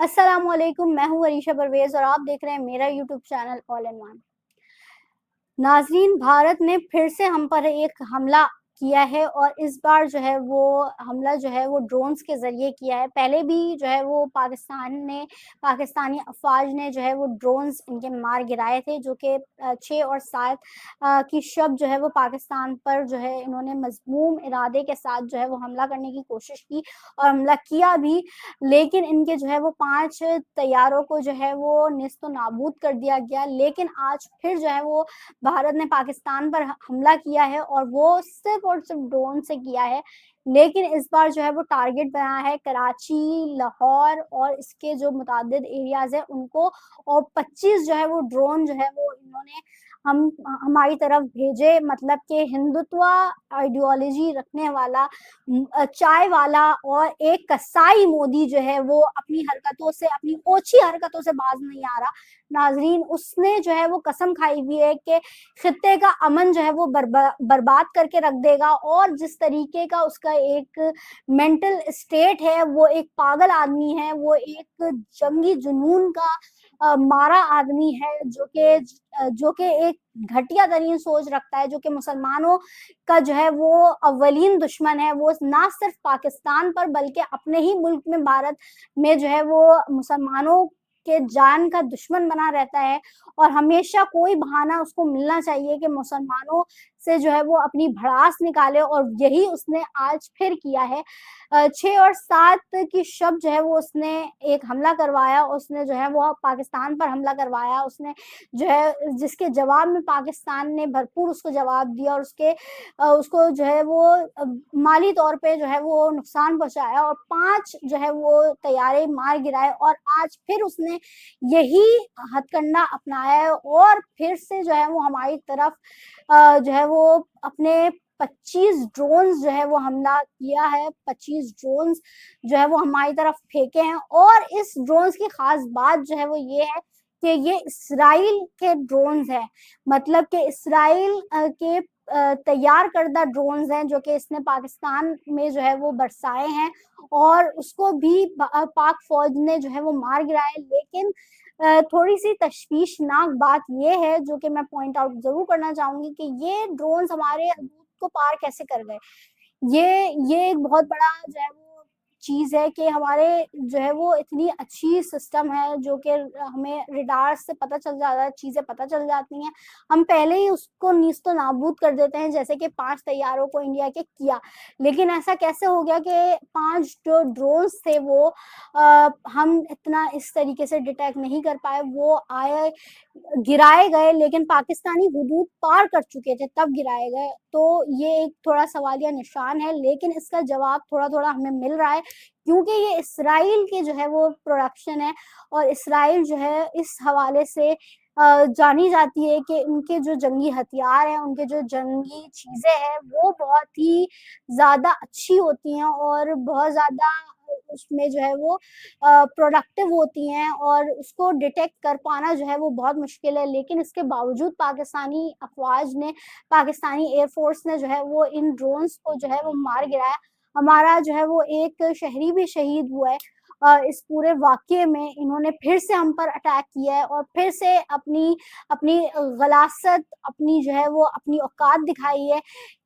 السلام علیکم، میں ہوں عریشہ پرویز اور آپ دیکھ رہے ہیں میرا YouTube channel all in one. ناظرین، بھارت نے پھر سے ہم پر ایک حملہ کیا ہے اور اس بار جو ہے وہ حملہ جو ہے وہ ڈرونز کے ذریعے کیا ہے۔ پہلے بھی جو ہے وہ پاکستانی افواج نے جو ہے وہ ڈرونز ان کے مار گرائے تھے، جو کہ 6 اور 7 کی شب جو ہے وہ پاکستان پر جو ہے انہوں نے مذموم ارادے کے ساتھ جو ہے وہ حملہ کرنے کی کوشش کی اور حملہ کیا بھی، لیکن ان کے جو ہے وہ 5 طیاروں کو جو ہے وہ نیست و نابود کر دیا گیا۔ لیکن آج پھر جو ہے وہ بھارت نے پاکستان پر حملہ کیا ہے اور وہ صرف اور صرف ڈرون سے کیا ہے، لیکن اس بار جو ہے وہ ٹارگٹ بنا ہے کراچی، لاہور اور اس کے جو متعدد ایریاز ہیں ان کو، اور 25 جو ہے وہ ڈرون جو ہے وہ انہوں نے ہماری طرف بھیجے۔ مطلب کہ ہندوتوا آئیڈیالوجی رکھنے والا چائے والا اور ایک کسائی مودی جو ہے وہ اپنی حرکتوں سے، اپنی اوچھی حرکتوں سے باز نہیں آ رہا۔ ناظرین، اس نے جو ہے وہ قسم کھائی ہوئی ہے کہ خطے کا امن جو ہے وہ برباد کر کے رکھ دے گا، اور جس طریقے کا اس کا ایک مینٹل اسٹیٹ ہے، وہ ایک پاگل آدمی ہے، وہ ایک جنگی جنون کا مارا آدمی ہے، جو کہ ایک گھٹیا ترین سوچ رکھتا ہے، جو کہ مسلمانوں کا جو ہے وہ اولین دشمن ہے۔ وہ نہ صرف پاکستان پر بلکہ اپنے ہی ملک میں، بھارت میں جو ہے وہ مسلمانوں کے جان کا دشمن بنا رہتا ہے، اور ہمیشہ کوئی بہانہ اس کو ملنا چاہیے کہ مسلمانوں سے جو ہے وہ اپنی بھڑاس نکالے، اور یہی اس نے آج پھر کیا ہے۔ 6 اور 7 کی شب جو ہے وہ اس نے ایک حملہ کروایا، اس نے جو ہے وہ پاکستان پر حملہ کروایا، اس نے جو ہے جس کے جواب میں پاکستان نے بھرپور اس کو جواب دیا، اور اس کو جو ہے وہ مالی طور پہ جو ہے وہ نقصان پہنچایا، اور 5 جو ہے وہ طیارے مار گرائے، اور آج پھر اس نے یہی ہتھ کنڈا اپنایا ہے، اور پھر سے جو ہے وہ ہماری طرف جو ہے وہ اپنے 25 ڈرونز جو ہے وہ حملہ کیا ہے۔ 25 ڈرونز جو ہے وہ ہماری طرف پھینکے ہیں، اور اس ڈرونز کی خاص بات جو ہے وہ یہ ہے کہ یہ اسرائیل کے ڈرونز ہیں۔ مطلب کہ اسرائیل کے تیار کردہ ڈرونز ہیں، جو کہ اس نے پاکستان میں جو ہے وہ برسائے ہیں، اور اس کو بھی پاک فوج نے جو ہے وہ مار گرائے۔ لیکن تھوڑی سی تشویشناک بات یہ ہے، جو کہ میں پوائنٹ آؤٹ ضرور کرنا چاہوں گی، کہ یہ ڈرونز ہمارے حدود کو پار کیسے کر گئے۔ یہ ایک بہت بڑا جو ہے وہ چیز ہے کہ ہمارے جو ہے وہ اتنی اچھی سسٹم ہے، جو کہ ہمیں ریڈار سے پتہ چل جاتا ہے، چیزیں پتہ چل جاتی ہیں، ہم پہلے ہی اس کو نیست و نابود کر دیتے ہیں، جیسے کہ 5 طیاروں کو انڈیا کے کیا۔ لیکن ایسا کیسے ہو گیا کہ 5 جو ڈرونز تھے وہ ہم اتنا اس طریقے سے ڈیٹیکٹ نہیں کر پائے، وہ آئے گرائے گئے، لیکن پاکستانی حدود پار کر چکے تھے تب گرائے گئے۔ تو یہ ایک تھوڑا سوالیہ نشان ہے، لیکن اس کا جواب تھوڑا تھوڑا ہمیں مل رہا ہے، کیونکہ یہ اسرائیل کے جو ہے وہ پروڈکشن ہے، اور اسرائیل جو ہے اس حوالے سے جانی جاتی ہے کہ ان کے جو جنگی ہتھیار ہیں، ان کے جو جنگی چیزیں ہیں، وہ بہت ہی زیادہ اچھی ہوتی ہیں، اور بہت زیادہ اس میں جو ہے وہ پروڈکٹیو ہوتی ہیں، اور اس کو ڈیٹیکٹ کر پانا جو ہے وہ بہت مشکل ہے۔ لیکن اس کے باوجود پاکستانی افواج نے، پاکستانی ایئر فورس نے جو ہے وہ ان ڈرونز کو جو ہے وہ مار گرایا۔ ہمارا جو ہے وہ ایک شہری بھی شہید ہوا ہے اس پورے واقعے میں۔ انہوں نے پھر سے ہم پر اٹیک کیا ہے، اور پھر سے اپنی غلاست، اپنی جو ہے وہ اپنی اوقات دکھائی ہے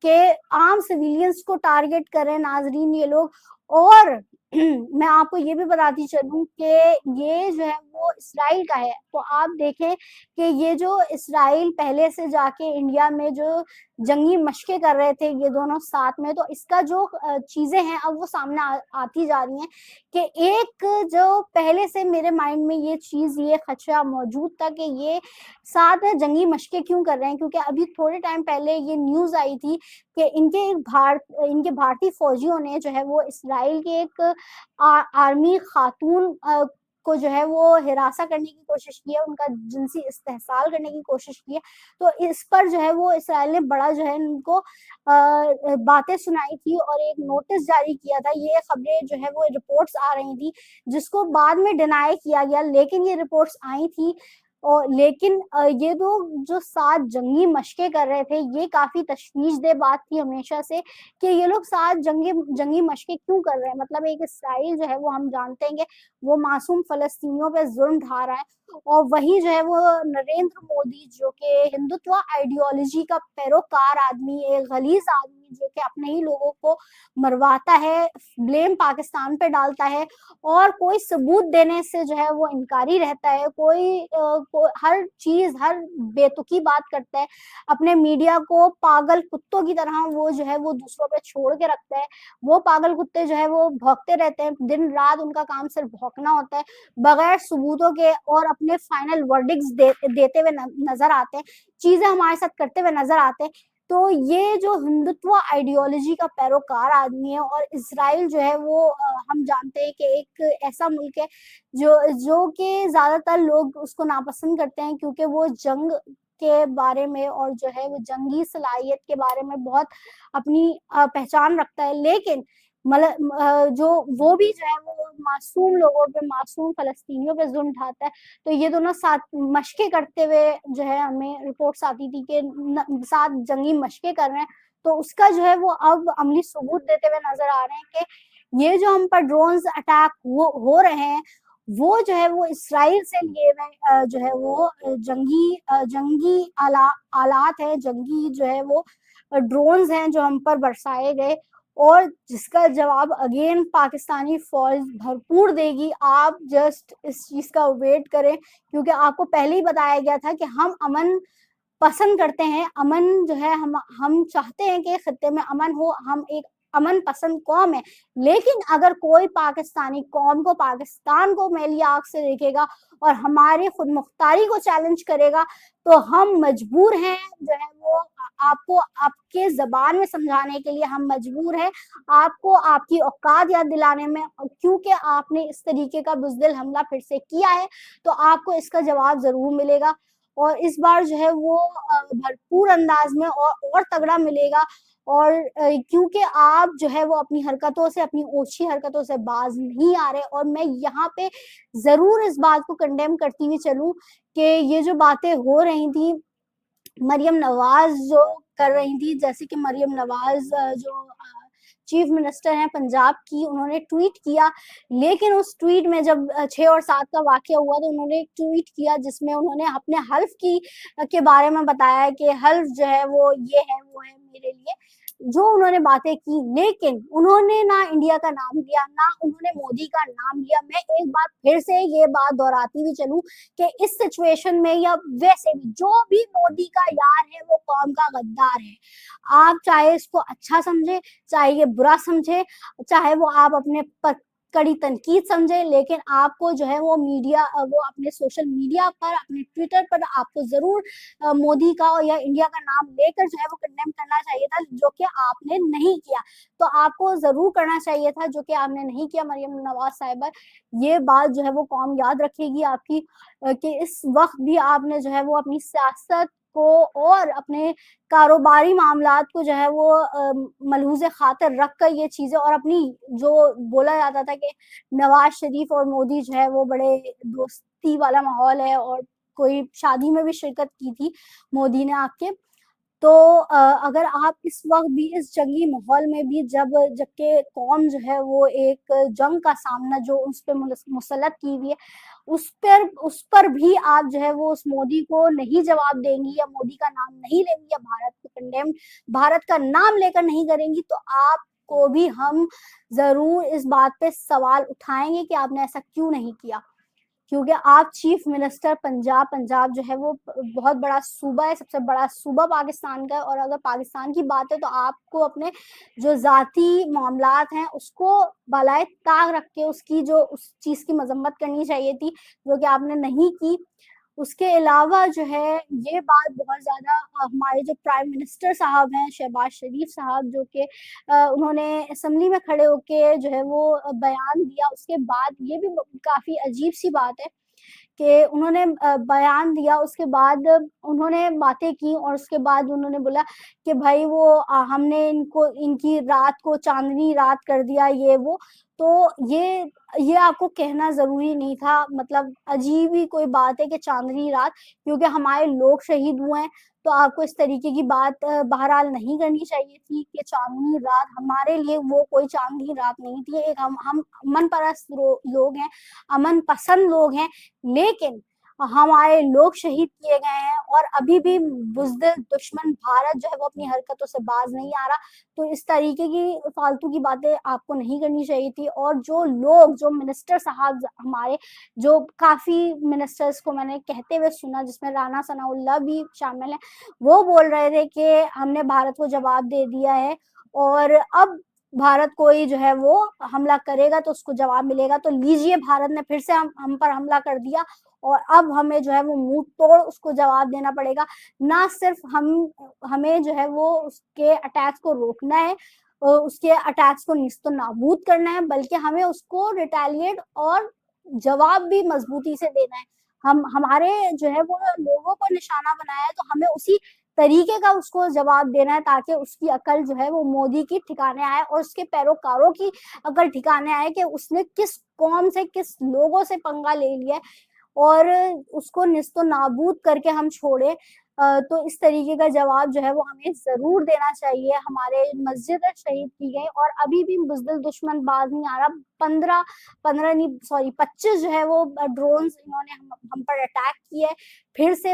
کہ عام سویلینز کو ٹارگٹ کریں ناظرین یہ لوگ۔ اور میں آپ کو یہ بھی بتاتی چلوں کہ یہ جو ہے وہ اسرائیل کا ہے، تو آپ دیکھیں کہ یہ جو اسرائیل پہلے سے جا کے انڈیا میں جو جنگی مشقیں کر رہے تھے یہ دونوں ساتھ میں، تو اس کا جو چیزیں ہیں اب وہ سامنے آتی جا رہی ہیں، کہ ایک جو پہلے سے میرے مائنڈ میں یہ چیز، یہ خدشہ موجود تھا کہ یہ ساتھ میں جنگی مشقیں کیوں کر رہے ہیں، کیونکہ ابھی تھوڑے ٹائم پہلے یہ نیوز آئی تھی کہ ان کے بھارتی فوجیوں نے جو ہے وہ اسرائیل کے ایک آرمی خاتون کو جو ہے وہ ہراساں کرنے کی کوشش کی ہے، ان کا جنسی استحصال کرنے کی کوشش کی ہے۔ تو اس پر جو ہے وہ اسرائیل نے بڑا جو ہے ان کو باتیں سنائی تھی، اور ایک نوٹس جاری کیا تھا۔ یہ خبریں جو ہے وہ رپورٹس آ رہی تھی، جس کو بعد میں ڈینائی کیا گیا، لیکن یہ رپورٹس آئی تھی اور لیکن یہ جو 7 جنگی مشقیں کر رہے تھے، یہ کافی تشویش دہ بات تھی ہمیشہ سے کہ یہ لوگ 7 جنگی مشقیں کیوں کر رہے ہیں. مطلب ایک اسرائیل جو ہے وہ ہم جانتے ہیں کہ وہ معصوم فلسطینیوں پہ ظلم ڈھا رہا ہے، اور وہی جو ہے وہ نریندر مودی جو کہ ہندوتوا آئیڈیالوجی کا پیروکار آدمی، ایک غلیظ آدمی جو کہ اپنے ہی لوگوں کو مرواتا ہے، بلیم پاکستان پہ ڈالتا ہے، اور کوئی ثبوت دینے سے جو ہے وہ انکاری رہتا ہے، ہر چیز، ہر بیتکی بات کرتا ہے، اپنے میڈیا کو پاگل کتوں کی طرح وہ جو ہے وہ دوسروں پہ چھوڑ کے رکھتا ہے. وہ پاگل کتے جو ہے وہ بھونکتے رہتے ہیں، دن رات ان کا کام صرف بھونکنا ہوتا ہے، بغیر ثبوتوں کے، اور اپنے فائنل ورڈکٹس دیتے ہوئے نظر آتے ہیں، چیزیں ہمارے ساتھ کرتے ہوئے نظر آتے ہیں. تو یہ جو ہندوتوا آئیڈیالوجی کا پیروکار آدمی ہے، اور اسرائیل جو ہے وہ ہم جانتے ہیں کہ ایک ایسا ملک ہے جو کہ زیادہ تر لوگ اس کو ناپسند کرتے ہیں، کیونکہ وہ جنگ کے بارے میں اور جو ہے وہ جنگی صلاحیت کے بارے میں بہت اپنی پہچان رکھتا ہے. لیکن جو وہ بھی جو ہے وہ معصوم لوگوں پہ، معصوم فلسطینیوں پہ ظلم ڈھاتا ہے. تو یہ دونوں 7 مشقیں کرتے ہوئے جو ہے ہمیں رپورٹس آتی تھی کہ 7 جنگی مشقیں کر رہے ہیں. تو اس کا جو ہے وہ اب عملی ثبوت دیتے ہوئے نظر آ رہے ہیں کہ یہ جو ہم پر ڈرونز اٹیک ہو رہے ہیں، وہ جو ہے وہ اسرائیل سے لیے ہوئے جو ہے وہ جنگی آلات ہیں، جنگی جو ہے وہ ڈرونز ہیں جو ہم پر برسائے گئے، اور جس کا جواب اگین پاکستانی فوج بھرپور دے گی. آپ جسٹ اس چیز کا ویٹ کریں، کیونکہ آپ کو پہلے ہی بتایا گیا تھا کہ ہم امن پسند کرتے ہیں. امن جو ہے ہم چاہتے ہیں کہ خطے میں امن ہو، ہم ایک امن پسند قوم ہے. لیکن اگر کوئی پاکستانی قوم کو، پاکستان کو میلی آنکھ سے دیکھے گا اور ہماری خود مختاری کو چیلنج کرے گا، تو ہم مجبور ہیں جو ہے وہ آپ کو آپ کے زبان میں سمجھانے کے لیے ہم مجبور ہیں، آپ کو آپ کی اوقات یاد دلانے میں، کیونکہ آپ نے اس طریقے کا بزدل حملہ پھر سے کیا ہے، تو آپ کو اس کا جواب ضرور ملے گا. اور اس بار جو ہے وہ بھرپور انداز میں اور تگڑا ملے گا. اور کیونکہ آپ جو ہے وہ اپنی حرکتوں سے، اپنی اوچھی حرکتوں سے باز نہیں آ رہے. اور میں یہاں پہ ضرور اس بات کو کنڈیم کرتی ہوئی چلوں کہ یہ جو باتیں ہو رہی تھیں مریم نواز جو کر رہی تھی، جیسے کہ مریم نواز جو چیف منسٹر ہیں پنجاب کی، انہوں نے ٹویٹ کیا، لیکن اس ٹویٹ میں جب 6 اور 7 کا واقعہ ہوا تو انہوں نے ایک ٹویٹ کیا جس میں انہوں نے اپنے حلف کے بارے میں بتایا کہ حلف جو ہے وہ یہ ہے، وہ ہے میرے لیے جو انہوں نے باتیں کی. لیکن انہوں نے نہ انڈیا کا نام لیا، نہ انہوں نے مودی کا نام لیا. میں ایک بار پھر سے یہ بات دہراتی ہوئی چلوں کہ اس سچویشن میں، یا ویسے بھی، جو بھی مودی کا یار ہے وہ قوم کا غدار ہے. آپ چاہے اس کو اچھا سمجھے، چاہے یہ برا سمجھے، چاہے وہ آپ اپنے کڑی تنقید سمجھے، لیکن آپ کو جو ہے وہ وہ اپنے سوشل میڈیا پر، اپنے ٹویٹر پر آپ کو ضرور مودی کا یا انڈیا کا نام لے کر جو ہے وہ کنڈیم کرنا چاہیے تھا، جو کہ آپ نے نہیں کیا. تو آپ کو ضرور کرنا چاہیے تھا جو کہ آپ نے نہیں کیا. مریم نواز صاحبہ، یہ بات جو ہے وہ قوم یاد رکھے گی آپ کی، کہ اس وقت بھی آپ نے جو ہے وہ اپنی سیاست کو اور اپنے کاروباری معاملات کو جو ہے وہ ملحوظ خاطر رکھ کر یہ چیزیں، اور اپنی جو بولا جاتا تھا کہ نواز شریف اور مودی جو ہے وہ بڑے دوستی والا ماحول ہے، اور کوئی شادی میں بھی شرکت کی تھی مودی نے آپ کے. تو اگر آپ اس وقت بھی اس جنگی ماحول میں بھی، جبکہ قوم جو ہے وہ ایک جنگ کا سامنا جو اس پہ مسلط کی ہوئی ہے، اس پر بھی آپ جو ہے وہ اس مودی کو نہیں جواب دیں گی، یا مودی کا نام نہیں لیں گی، یا بھارت کو کنڈیم، بھارت کا نام لے کر نہیں کریں گی، تو آپ کو بھی ہم ضرور اس بات پہ سوال اٹھائیں گے کہ آپ نے ایسا کیوں نہیں کیا. کیونکہ آپ چیف منسٹر پنجاب جو ہے وہ بہت بڑا صوبہ ہے، سب سے بڑا صوبہ پاکستان کا ہے. اور اگر پاکستان کی بات ہے تو آپ کو اپنے جو ذاتی معاملات ہیں اس کو بالائے طاق رکھ کے اس چیز کی مذمت کرنی چاہیے تھی، جو کہ آپ نے نہیں کی. اس کے علاوہ جو ہے یہ بات بہت زیادہ ہمارے جو پرائم منسٹر صاحب ہیں شہباز شریف صاحب، جو کہ انہوں نے اسمبلی میں کھڑے ہو کے جو ہے وہ بیان دیا، اس کے بعد یہ بھی کافی عجیب سی بات ہے کہ انہوں نے بیان دیا، اس کے بعد انہوں نے باتیں کی، اور اس کے بعد انہوں نے بولا کہ بھائی وہ ہم نے ان کی رات کو چاندنی رات کر دیا، یہ وہ. تو یہ آپ کو کہنا ضروری نہیں تھا. مطلب عجیب ہی کوئی بات ہے کہ چاندنی رات، کیونکہ ہمارے لوگ شہید ہوئے ہیں، تو آپ کو اس طریقے کی بات بہرحال نہیں کرنی چاہیے تھی کہ چاندنی رات ہمارے لیے وہ کوئی چاندنی رات نہیں تھی. ایک ہم امن پرست لوگ ہیں، امن پسند لوگ ہیں، لیکن ہمارے لوگ شہید کیے گئے ہیں اور ابھی بھی بزدل دشمن بھارت جو ہے وہ اپنی حرکتوں سے باز نہیں آ رہا. تو اس طریقے کی فالتو کی باتیں آپ کو نہیں کرنی چاہیے تھی. اور جو منسٹر صاحب ہمارے، جو کافی منسٹرز کو میں نے کہتے ہوئے سنا، جس میں رانا ثناء اللہ بھی شامل ہیں، وہ بول رہے تھے کہ ہم نے بھارت کو جواب دے دیا ہے اور اب بھارت کوئی جو ہے وہ حملہ کرے گا تو اس کو جواب ملے گا. تو لیجئے، بھارت نے پھر سے ہم پر حملہ کر دیا اور اب ہمیں جو ہے وہ منہ توڑ اس کو جواب دینا پڑے گا. نہ صرف ہمیں جو ہے وہ اس کے اٹیکس کو روکنا ہے، اس کے اٹیکس کو نیست و نابود کرنا ہے، بلکہ ہمیں اس کو ریٹیلیٹ اور جواب بھی مضبوطی سے دینا ہے. ہمارے جو ہے وہ لوگوں کو نشانہ بنایا ہے، تو ہمیں اسی طریقے کا اس کو جواب دینا ہے تاکہ اس کی عقل جو ہے وہ مودی کی ٹھکانے آئے اور اس کے پیروکاروں کی عقل ٹھکانے آئے کہ اس نے کس قوم سے، کس لوگوں سے پنگا لے لیا ہے اور اس کو نیست و نابود کر کے ہم چھوڑے. تو اس طریقے کا جواب جو ہے وہ ہمیں ضرور دینا چاہیے. ہمارے مسجد شہید کی گئی اور ابھی بھی بزدل دشمن باز نہیں آ رہا. 25 جو ہے وہ ڈرونز انہوں نے ہم پر اٹیک کیے پھر سے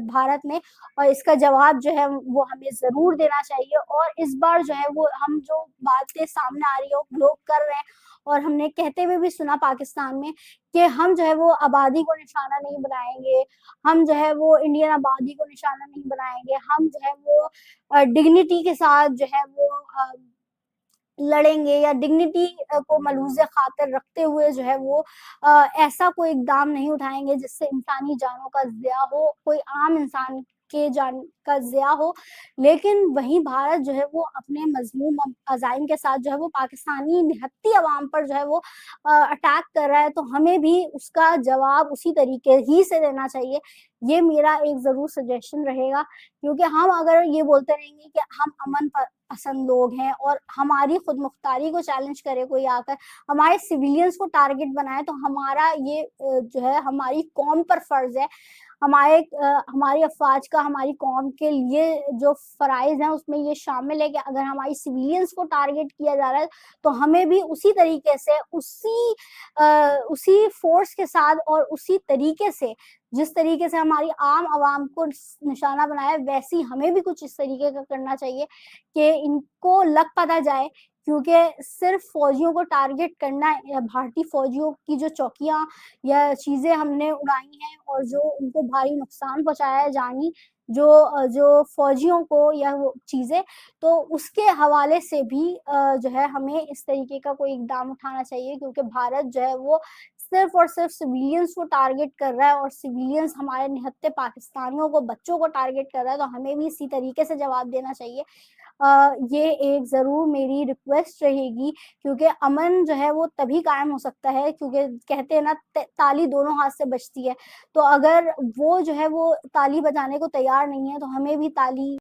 بھارت میں، اور اس کا جواب جو ہے وہ ہمیں ضرور دینا چاہیے. اور اس بار جو ہے وہ ہم جو باتیں سامنے آ رہی ہو لوگ کر رہے ہیں، اور ہم نے کہتے ہوئے بھی سنا پاکستان میں کہ ہم جو ہے وہ آبادی کو نشانہ نہیں بنائیں گے، ہم جو ہے وہ انڈین آبادی کو نشانہ نہیں بنائیں گے، ہم جو ہے وہ ڈگنیٹی کے ساتھ جو ہے وہ لڑیں گے، یا ڈگنیٹی کو ملحوظ خاطر رکھتے ہوئے جو ہے وہ ایسا کوئی اقدام نہیں اٹھائیں گے جس سے انسانی جانوں کا ضیاع ہو، کوئی عام انسان کے جان کا ضیاع ہو. لیکن وہیں بھارت جو ہے وہ اپنے مذموم عزائم کے ساتھ جو ہے وہ پاکستانی نہتی عوام پر جو ہے وہ اٹیک کر رہا ہے. تو ہمیں بھی اس کا جواب اسی طریقے ہی سے دینا چاہیے. یہ میرا ایک ضرور سجیشن رہے گا، کیونکہ ہم اگر یہ بولتے رہیں گے کہ ہم امن پسند لوگ ہیں اور ہماری خود مختاری کو چیلنج کرے کوئی آ کر، ہمارے سویلینز کو ٹارگٹ بنائے، تو ہمارا یہ جو ہے ہماری قوم پر فرض ہے، ہماری افواج کا ہماری قوم کے لیے جو فرائض ہیں اس میں یہ شامل ہے کہ اگر ہماری سویلینز کو ٹارگٹ کیا جا رہا ہے تو ہمیں بھی اسی طریقے سے، اسی فورس کے ساتھ اور اسی طریقے سے، جس طریقے سے ہماری عام عوام کو نشانہ بنایا، ویسی ہمیں بھی کچھ اس طریقے کا کرنا چاہیے کہ ان کو لگ پتہ جائے. کیونکہ صرف فوجیوں کو ٹارگٹ کرنا، یا بھارتی فوجیوں کی جو چوکیاں یا چیزیں ہم نے اڑائی ہیں اور جو ان کو بھاری نقصان پہنچایا ہے جانی، جو فوجیوں کو یا وہ چیزیں، تو اس کے حوالے سے بھی جو ہے ہمیں اس طریقے کا کوئی اقدام اٹھانا چاہیے. کیونکہ بھارت جو ہے وہ صرف اور صرف سویلینز کو ٹارگٹ کر رہا ہے، اور سویلینز ہمارے نہتے پاکستانیوں کو، بچوں کو ٹارگٹ کر رہا ہے، تو ہمیں بھی اسی طریقے سے جواب دینا چاہیے. یہ ایک ضرور میری ریکویسٹ رہے گی، کیونکہ امن جو ہے وہ تبھی قائم ہو سکتا ہے، کیونکہ کہتے ہیں نا تالی دونوں ہاتھ سے بجتی ہے. تو اگر وہ جو ہے وہ تالی بجانے کو تیار نہیں ہے تو ہمیں بھی تالی